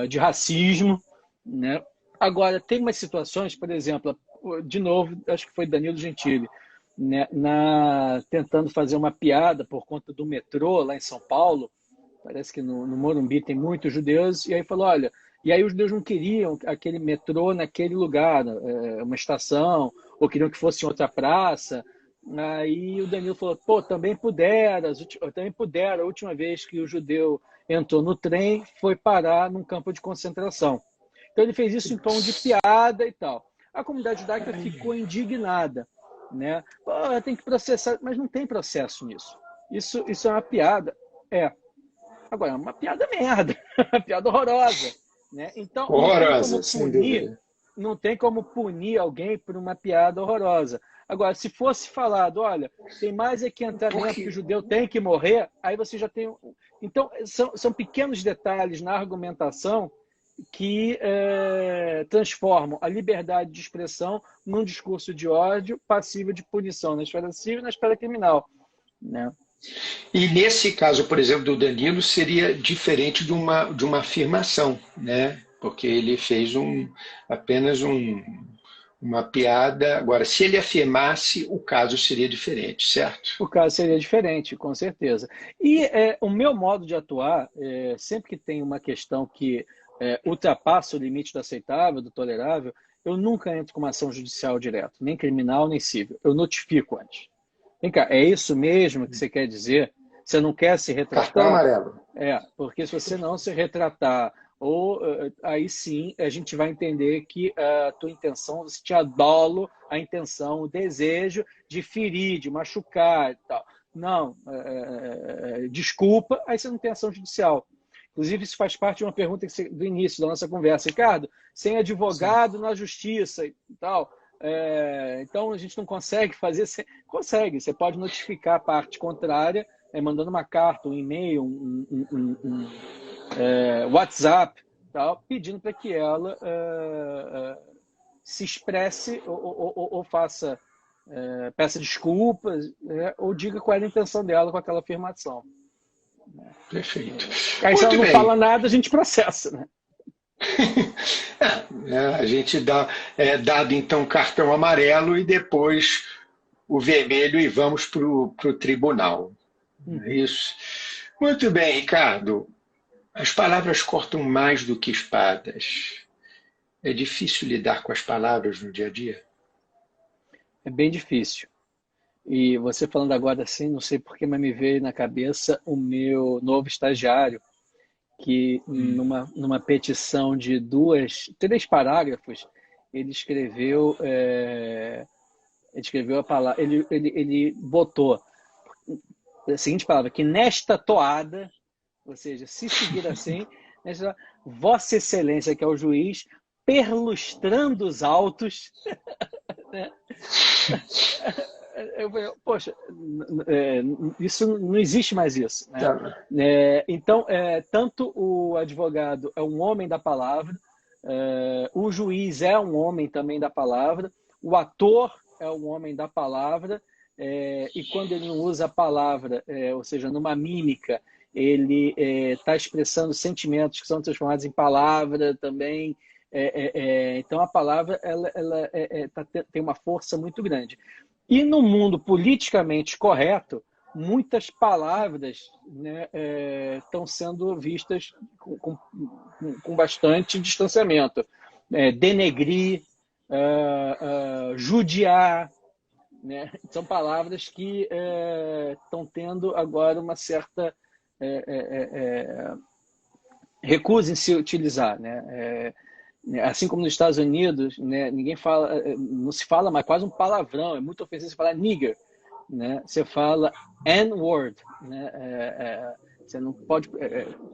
de racismo, né? Agora, tem umas situações, por exemplo, de novo, acho que foi Danilo Gentili, né? Tentando fazer uma piada por conta do metrô lá em São Paulo, parece que no Morumbi tem muitos judeus, e aí falou, olha, e aí os judeus não queriam aquele metrô naquele lugar, uma estação, ou queriam que fosse em outra praça. Aí o Danilo falou, pô, também puderam, a última vez que o judeu entrou no trem foi parar num campo de concentração. Então ele fez isso em tom de piada e tal. A comunidade judaica ficou indignada, né? Pô, tem que processar, mas não tem processo nisso. Isso é uma piada. Agora, é uma piada merda, uma piada horrorosa, né? Então, horrorosa, sem dúvida. Não tem como punir alguém por uma piada horrorosa. Agora, se fosse falado, olha, tem mais é que entrar dentro que o judeu tem que morrer, aí você já tem... Então, são pequenos detalhes na argumentação que transformam a liberdade de expressão num discurso de ódio passível de punição na esfera civil e na esfera criminal, né? E nesse caso, por exemplo, do Danilo, seria diferente de uma afirmação, né? Porque ele fez apenas uma piada. Agora, se ele afirmasse, o caso seria diferente, certo? O caso seria diferente, com certeza. E o meu modo de atuar, sempre que tem uma questão que ultrapassa o limite do aceitável, do tolerável, eu nunca entro com uma ação judicial direto, nem criminal, nem civil. Eu notifico antes. Vem cá, é isso mesmo que você quer dizer? Você não quer se retratar? Cartão amarelo. Porque se você não se retratar, aí sim a gente vai entender que a tua intenção, você tinha dolo, a intenção, o desejo de ferir, de machucar e tal. Não, desculpa, aí você não tem ação judicial. Inclusive, isso faz parte de uma pergunta do início da nossa conversa. Ricardo, sem advogado na justiça e tal... então a gente não consegue fazer. Você consegue, você pode notificar a parte contrária, mandando uma carta, um e-mail, WhatsApp, tal, pedindo para que ela se expresse ou faça, peça desculpas, ou diga qual era a intenção dela com aquela afirmação. Perfeito. Aí, se ela Muito não bem. fala nada, a gente processa, né? A gente dá dado então cartão amarelo e depois o vermelho e vamos para o tribunal. Não é isso? Muito bem, Ricardo. As palavras cortam mais do que espadas. É difícil lidar com as palavras no dia a dia? É bem difícil. E você falando agora assim, não sei por que, mas me veio na cabeça o meu novo estagiário, que numa petição de três parágrafos, ele escreveu, a palavra, ele botou a seguinte palavra, que nesta toada, ou seja, se seguir assim, Vossa Excelência, que é o juiz, perlustrando os autos, né? Eu falei, poxa, isso não existe mais isso, né? Tá. Então, tanto o advogado é um homem da palavra, o juiz é um homem também da palavra, o ator é um homem da palavra, e quando ele não usa a palavra, ou seja, numa mímica, ele está expressando sentimentos que são transformados em palavra também. Então, a palavra tem uma força muito grande. E no mundo politicamente correto, muitas palavras, né, estão sendo vistas com bastante distanciamento. Denegrir, judiar, né? São palavras que estão tendo agora uma certa recusa em se utilizar, né? Assim como nos Estados Unidos, né, ninguém fala, não se fala mais quase um palavrão, é muito ofensivo você falar nigger, né? Você fala N-word, né? Você não pode,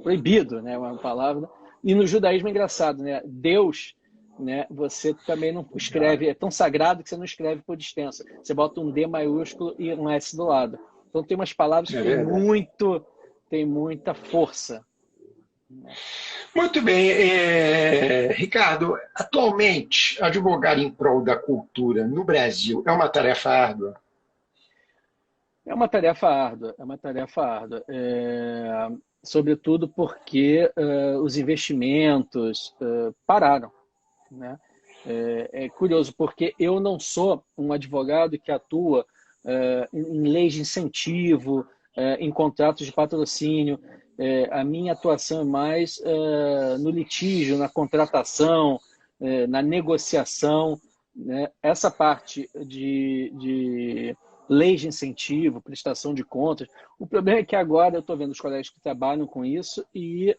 proibido, né? Uma palavra. E no judaísmo é engraçado, né? Deus, né? Você também não escreve, é tão sagrado que você não escreve por extenso. Você bota um D maiúsculo e um S do lado. Então tem umas palavras que tem muita força. Muito bem, Ricardo. Atualmente, advogar em prol da cultura no Brasil é uma tarefa árdua? É uma tarefa árdua, sobretudo porque os investimentos pararam, né? É curioso, porque eu não sou um advogado que atua em leis de incentivo, em contratos de patrocínio. A minha atuação é mais no litígio, na contratação, na negociação, né? Essa parte de leis de incentivo, prestação de contas. O problema é que agora eu estou vendo os colegas que trabalham com isso e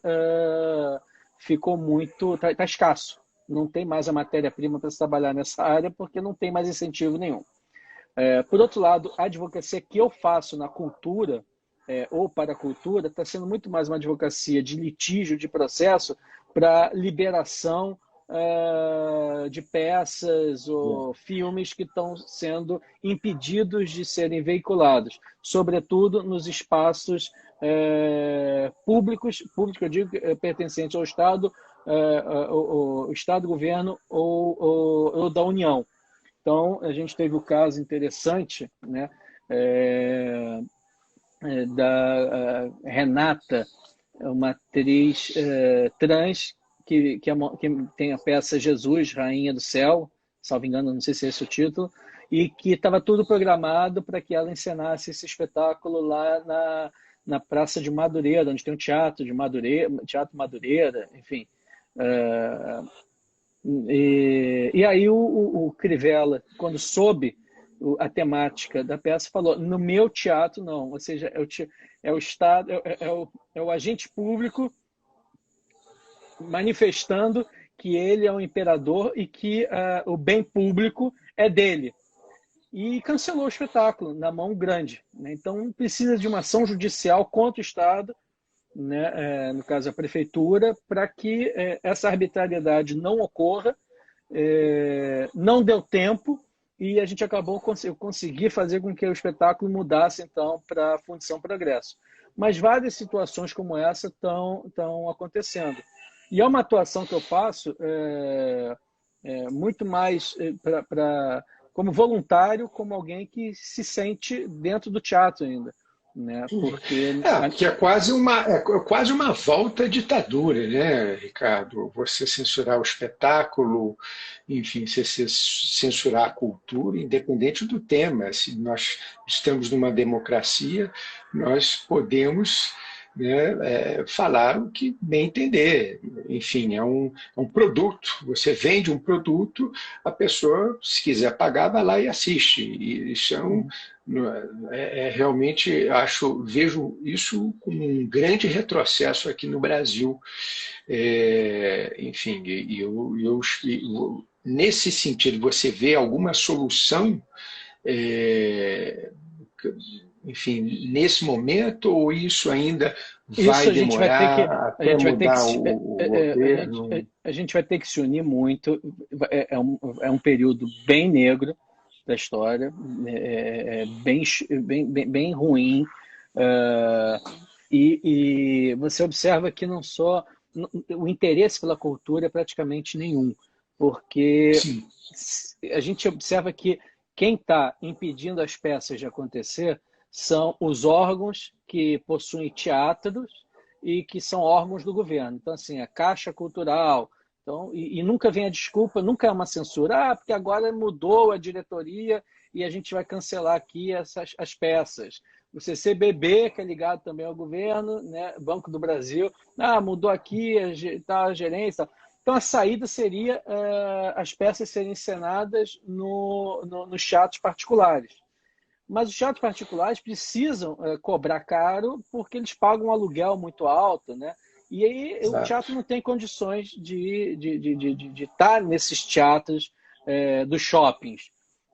ficou muito... Está escasso. Não tem mais a matéria-prima para se trabalhar nessa área porque não tem mais incentivo nenhum. Por outro lado, a advocacia que eu faço na cultura ou para a cultura está sendo muito mais uma advocacia de litígio, de processo, para liberação de peças ou filmes que estão sendo impedidos de serem veiculados, sobretudo nos espaços públicos, eu digo pertencentes ao Estado, o Estado, governo ou da União. Então, a gente teve o caso interessante, né, da Renata, uma atriz trans que tem a peça Jesus, Rainha do Céu, salvo engano, não sei se é esse o título, e que estava tudo programado para que ela encenasse esse espetáculo lá na Praça de Madureira, onde tem um teatro de Madureira, Teatro Madureira, enfim. E aí o Crivella, quando soube a temática da peça, falou: no meu teatro não, ou seja, é o Estado, é o agente público manifestando que ele é o imperador e que o bem público é dele. E cancelou o espetáculo na mão grande, né? Então precisa de uma ação judicial contra o Estado, né? No caso a prefeitura, para que essa arbitrariedade não ocorra. Não deu tempo e a gente acabou conseguir fazer com que o espetáculo mudasse então para a Fundição Progresso. Mas várias situações como essa estão acontecendo. E é uma atuação que eu faço muito mais como voluntário, como alguém que se sente dentro do teatro ainda, né? Porque Que é quase uma volta à ditadura, né, Ricardo? Você censurar o espetáculo, enfim, você censurar a cultura, independente do tema. Se nós estamos numa democracia, nós podemos, né, falar o que bem entender. Enfim, é um produto. Você vende um produto, a pessoa, se quiser pagar, vai lá e assiste. E isso realmente vejo isso como um grande retrocesso aqui no Brasil. Enfim, nesse sentido, você vê alguma solução, é, enfim, nesse momento, ou isso ainda isso vai demorar a até gente vai ter que mudar o governo? a gente vai ter que se unir muito. É um período bem negro da história, bem ruim. E você observa que não só o interesse pela cultura é praticamente nenhum, porque Sim, a gente observa que quem está impedindo as peças de acontecer são os órgãos que possuem teatros e que são órgãos do governo. Então, assim, a Caixa Cultural. Então, e nunca vem a desculpa, nunca é uma censura, porque agora mudou a diretoria e a gente vai cancelar aqui as peças. O CCBB, que é ligado também ao governo, né? Banco do Brasil, mudou aqui a gerência. Então, a saída seria as peças serem encenadas nos teatros particulares. Mas os teatros particulares precisam cobrar caro porque eles pagam um aluguel muito alto, né? E aí o exato. teatro não tem condições de estar nesses teatros dos shoppings,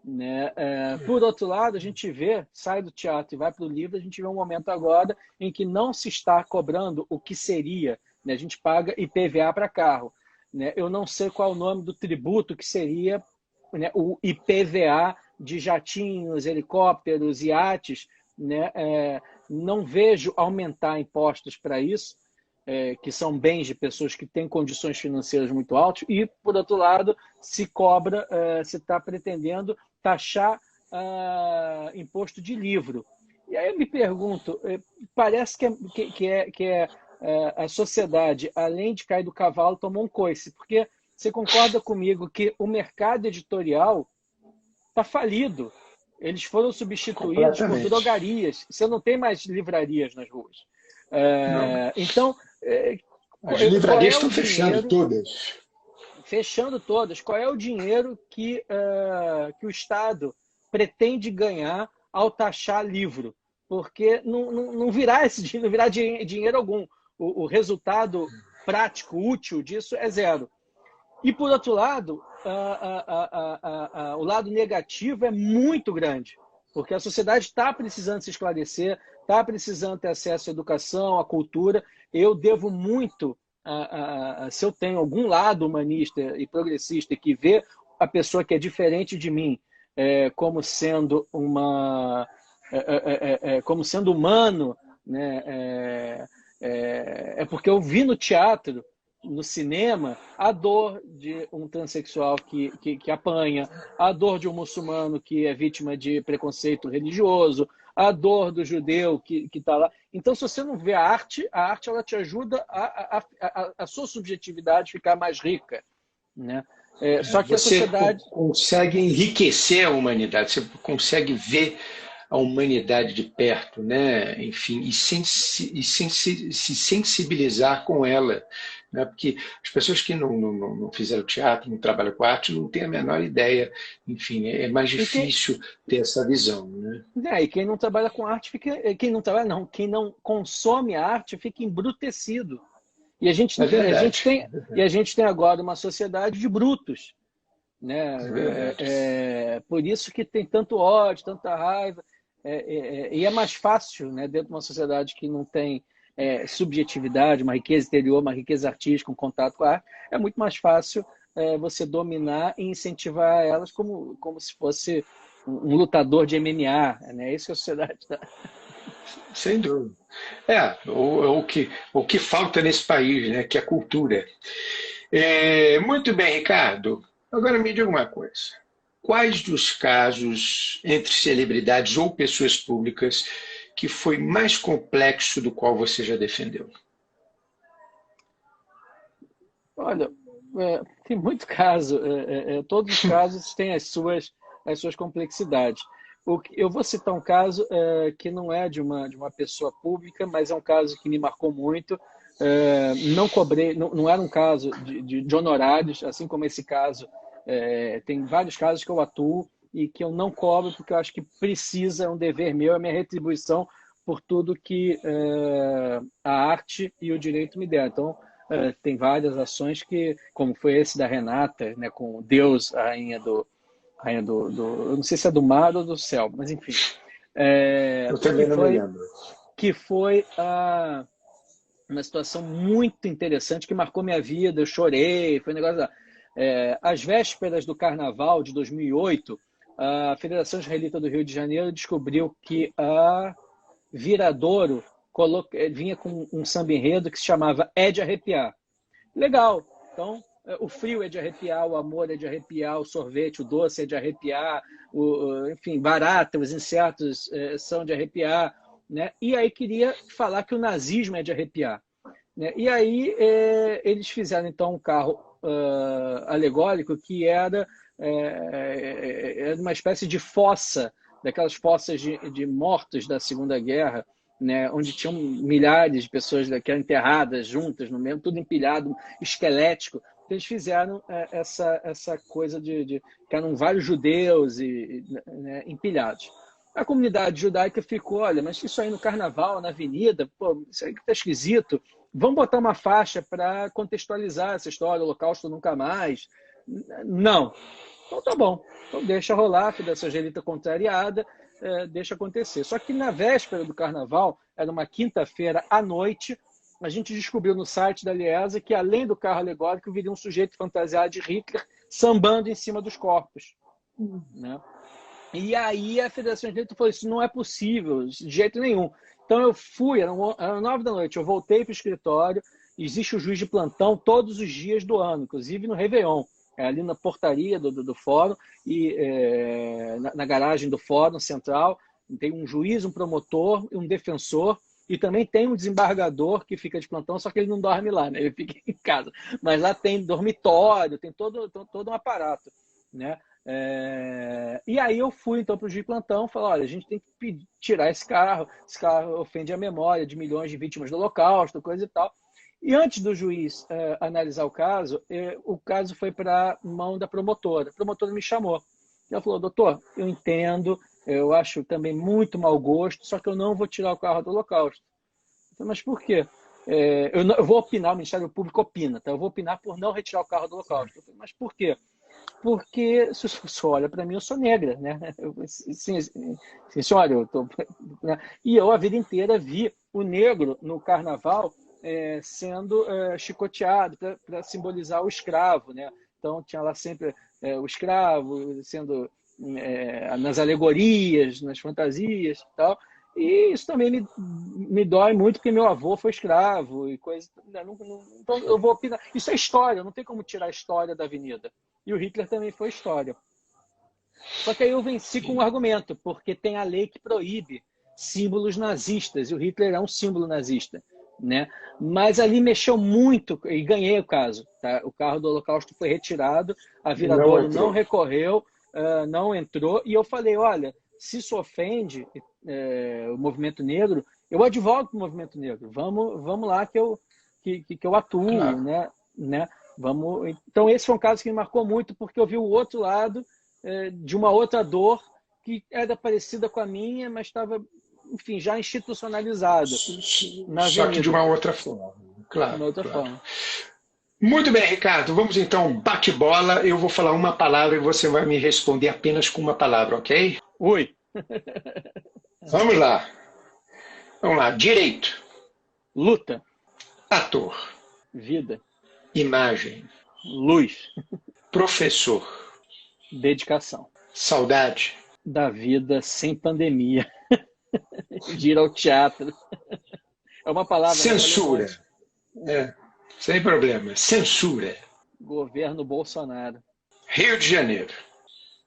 né? Por outro lado, a gente sai do teatro e vai para o livro, a gente vê um momento agora em que não se está cobrando o que seria, né? A gente paga IPVA para carro, né? Eu não sei qual é o nome do tributo que seria, né, o IPVA de jatinhos, helicópteros, iates, né? Não vejo aumentar impostos para isso, que são bens de pessoas que têm condições financeiras muito altas, e, por outro lado, se cobra, se está pretendendo taxar imposto de livro. E aí eu me pergunto, parece que a sociedade, além de cair do cavalo, tomou um coice, porque você concorda comigo que o mercado editorial está falido. Eles foram substituídos por Completamente. drogarias. Você não tem mais livrarias nas ruas. Não. Então, As qual livrarias é o estão fechando dinheiro, todas. fechando todas, qual é o dinheiro que o Estado pretende ganhar ao taxar livro? Porque não virá esse dinheiro, não virá dinheiro algum. O resultado prático, útil disso é zero. E, por outro lado, o lado negativo é muito grande, porque a sociedade está precisando se esclarecer, está precisando ter acesso à educação, à cultura. Eu devo muito, se eu tenho algum lado humanista e progressista que vê a pessoa que é diferente de mim como sendo como sendo humano, né? Porque eu vi no teatro, no cinema, a dor de um transexual que apanha, a dor de um muçulmano que é vítima de preconceito religioso, a dor do judeu que está lá. Então, se você não vê a arte ela te ajuda a sua subjetividade ficar mais rica, né? Só que a Você sociedade... consegue enriquecer a humanidade, você consegue ver a humanidade de perto, né? Enfim, se sensibilizar com ela. Né? Porque as pessoas que não fizeram teatro, não trabalham com arte, não têm a menor ideia. Enfim, é mais E quem, difícil ter essa visão. Né? e quem não trabalha com arte fica... Quem não trabalha, não. Quem não consome a arte fica embrutecido. E a gente, É a gente verdade. tem, e a gente tem agora uma sociedade de brutos, né? É verdade. Por isso que tem tanto ódio, tanta raiva. E é mais fácil, né, dentro de uma sociedade que não tem subjetividade, uma riqueza interior, uma riqueza artística, um contato com a arte, é muito mais fácil você dominar e incentivar elas como se fosse um lutador de MMA, né? É isso que a sociedade está. Sem dúvida. O que falta nesse país, né, que é a cultura. Muito bem, Ricardo. Agora me diga uma coisa. Quais dos casos entre celebridades ou pessoas públicas que foi mais complexo do qual você já defendeu? Olha, tem muito caso. Todos os casos têm as suas complexidades. Eu vou citar um caso que não é de uma pessoa pública, mas é um caso que me marcou muito. Não cobrei, não era um caso de honorários, assim como esse caso. Tem vários casos que eu atuo e que eu não cobro, porque eu acho que precisa, é um dever meu, é minha retribuição por tudo que a arte e o direito me deram. Então, tem várias ações que, como foi esse da Renata, né, com Deus, a rainha do, eu não sei se é do mar ou do céu, mas enfim, Eu também não me lembro. que foi uma situação muito interessante que marcou minha vida. Eu chorei, foi um negócio às vésperas do Carnaval de 2008, a Federação Israelita do Rio de Janeiro descobriu que a Viradouro vinha com um samba enredo que se chamava É de Arrepiar. Legal. Então, o frio é de arrepiar, o amor é de arrepiar, o sorvete, o doce é de arrepiar, enfim, barata, os insetos são de arrepiar, né? E aí queria falar que o nazismo é de arrepiar, né? E aí eles fizeram então um carro alegórico que era uma espécie de fossa, daquelas fossas de mortos da Segunda Guerra, né, onde tinham milhares de pessoas que eram enterradas juntas no mesmo, tudo empilhado, esquelético. Então, eles fizeram essa coisa que eram vários judeus né, empilhados. A comunidade judaica ficou, olha, mas isso aí no carnaval, na avenida, pô, isso aí que tá esquisito. Vamos botar uma faixa para contextualizar essa história, o Holocausto nunca mais. Não. Então tá bom. Então deixa rolar, a Federação Israelita contrariada, deixa acontecer. Só que na véspera do carnaval, era uma quinta-feira à noite, a gente descobriu no site da Liesa que, além do carro alegórico, viria um sujeito fantasiado de Hitler sambando em cima dos corpos. Né? E aí a Federação Israelita falou: isso não é possível, de jeito nenhum. Então eu fui, eram 9 da noite, eu voltei para o escritório. Existe o juiz de plantão todos os dias do ano, inclusive no Réveillon. Ali na portaria do fórum e na garagem do fórum central tem um juiz, um promotor, um defensor e também tem um desembargador que fica de plantão, só que ele não dorme lá, né? Ele fica em casa. Mas lá tem dormitório, tem todo um aparato, né? E aí eu fui então para o juiz de plantão e falei: olha, a gente tem que tirar esse carro ofende a memória de milhões de vítimas do Holocausto, coisa e tal. E antes do juiz analisar o caso foi para a mão da promotora. A promotora me chamou. Ela falou: doutor, eu entendo, eu acho também muito mau gosto, só que eu não vou tirar o carro do Holocausto. Eu falei: mas por quê? Eu vou opinar, o Ministério Público opina, tá? Eu vou opinar por não retirar o carro do Holocausto. Eu falei: mas por quê? Porque, se você olha para mim, eu sou negra, né? Senhora, né? E eu a vida inteira vi o negro no carnaval sendo chicoteado para simbolizar o escravo, né? Então tinha lá sempre o escravo sendo nas alegorias, nas fantasias e tal. E isso também me dói muito, porque meu avô foi escravo e coisa. Então eu vou opinar. Isso é história, não tem como tirar a história da avenida. E o Hitler também foi história. Só que aí eu venci com um argumento, porque tem a lei que proíbe símbolos nazistas, e o Hitler é um símbolo nazista, né? Mas ali mexeu muito, e ganhei o caso. Tá? O carro do Holocausto foi retirado, a Viradouro não recorreu, não entrou, e eu falei: olha, se isso ofende o movimento negro, eu advogo para o movimento negro. Vamos lá que eu atuo, claro. né? Então esse foi um caso que me marcou muito, porque eu vi o outro lado de uma outra dor que era parecida com a minha, mas estava, enfim, já institucionalizada. Só que de uma outra forma. Claro. De uma outra forma. Muito bem, Ricardo. Vamos então, bate-bola. Eu vou falar uma palavra e você vai me responder apenas com uma palavra, ok? Ui. Vamos lá. Vamos lá. Direito. Luta. Ator. Vida. Imagem. Luz. Professor. Dedicação. Saudade. Da vida sem pandemia. de ir ao teatro. É uma palavra... Censura. Sem problema. Censura. Governo Bolsonaro. Rio de Janeiro.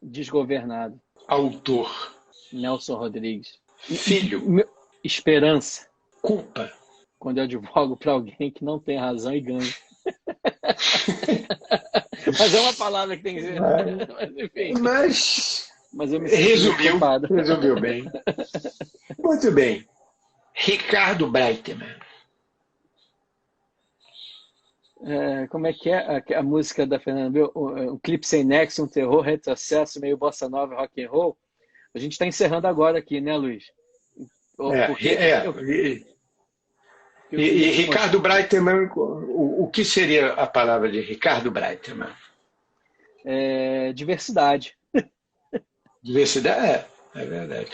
Desgovernado. Autor. Nelson Rodrigues. Filho. Esperança. Culpa. Quando eu advogo para alguém que não tem razão e ganha. Mas é uma palavra que tem que ser. Mas, enfim. Mas eu me sinto resumiu bem. Muito bem. Ricardo Breitman. Como é que é a música da Fernanda Abreu? Um clipe sem nexo, um terror, retrocesso, meio bossa nova, rock and roll. A gente está encerrando agora aqui, né, Luiz? E Ricardo Breitman, o que seria a palavra de Ricardo Breitman? Diversidade. Diversidade? É verdade.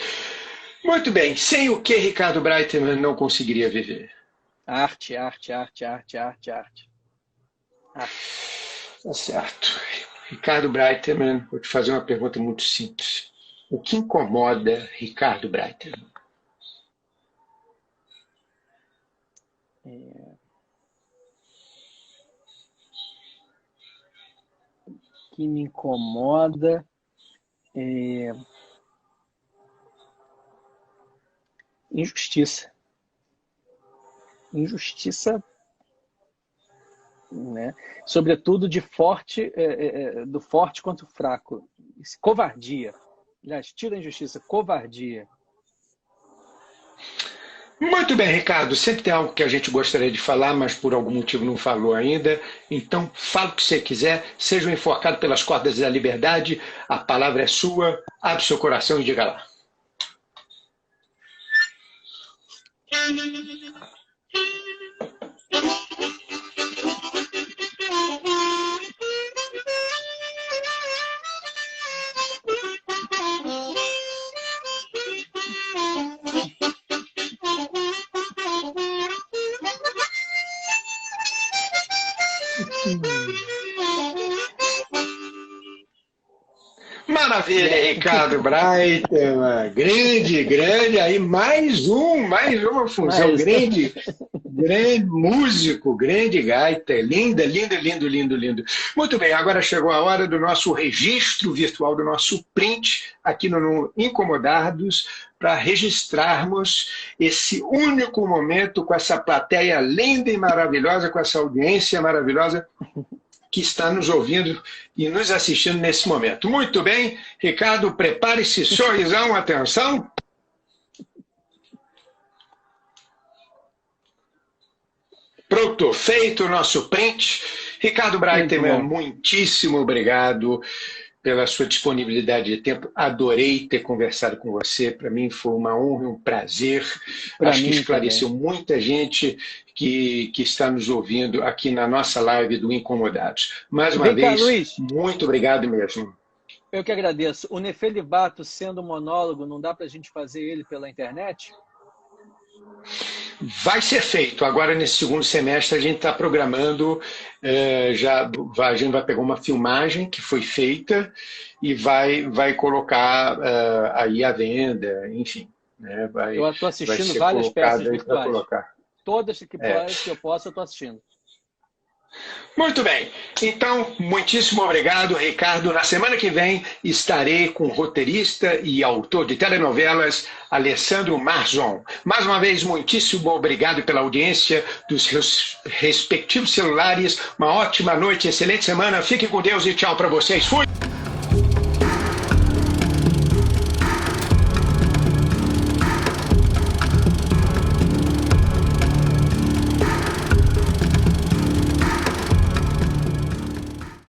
Muito bem. Sem o que Ricardo Breitman não conseguiria viver? Arte. Tá certo. Ricardo Breitman, vou te fazer uma pergunta muito simples. O que incomoda Ricardo Breitman? O que me incomoda injustiça. Injustiça, né? Sobretudo do forte contra o fraco. Covardia. Aliás, tira a injustiça, covardia. Muito bem, Ricardo. Sempre tem algo que a gente gostaria de falar, mas por algum motivo não falou ainda. Então, fala o que você quiser. Seja enforcado pelas cordas da liberdade. A palavra é sua. Abre seu coração e diga lá. Maravilha, Ricardo Breitman, grande, aí mais uma função, grande músico, grande gaita, lindo. Muito bem, agora chegou a hora do nosso registro virtual, do nosso print aqui no Incomodados, para registrarmos esse único momento com essa plateia linda e maravilhosa, com essa audiência maravilhosa que está nos ouvindo e nos assistindo nesse momento. Muito bem, Ricardo, prepare-se, sorrisão, atenção. Pronto, feito o nosso print. Ricardo Breitman, muitíssimo obrigado pela sua disponibilidade de tempo. Adorei ter conversado com você. Para mim foi uma honra e um prazer. Acho que esclareceu muita gente que está nos ouvindo aqui na nossa live do Incomodados. Mais uma vez, Luiz, muito obrigado mesmo. Eu que agradeço. O Nefelibato sendo um monólogo, não dá para a gente fazer ele pela internet? Vai ser feito. Agora, nesse segundo semestre, a gente está programando, a gente vai pegar uma filmagem que foi feita e vai colocar aí à venda, enfim. Né? Eu estou assistindo várias peças virtuais. Todas que eu posso, eu estou assistindo. Muito bem. Então, muitíssimo obrigado, Ricardo. Na semana que vem estarei com o roteirista e autor de telenovelas, Alessandro Marzon. Mais uma vez, muitíssimo obrigado pela audiência dos respectivos celulares. Uma ótima noite, excelente semana. Fiquem com Deus e tchau para vocês. Fui!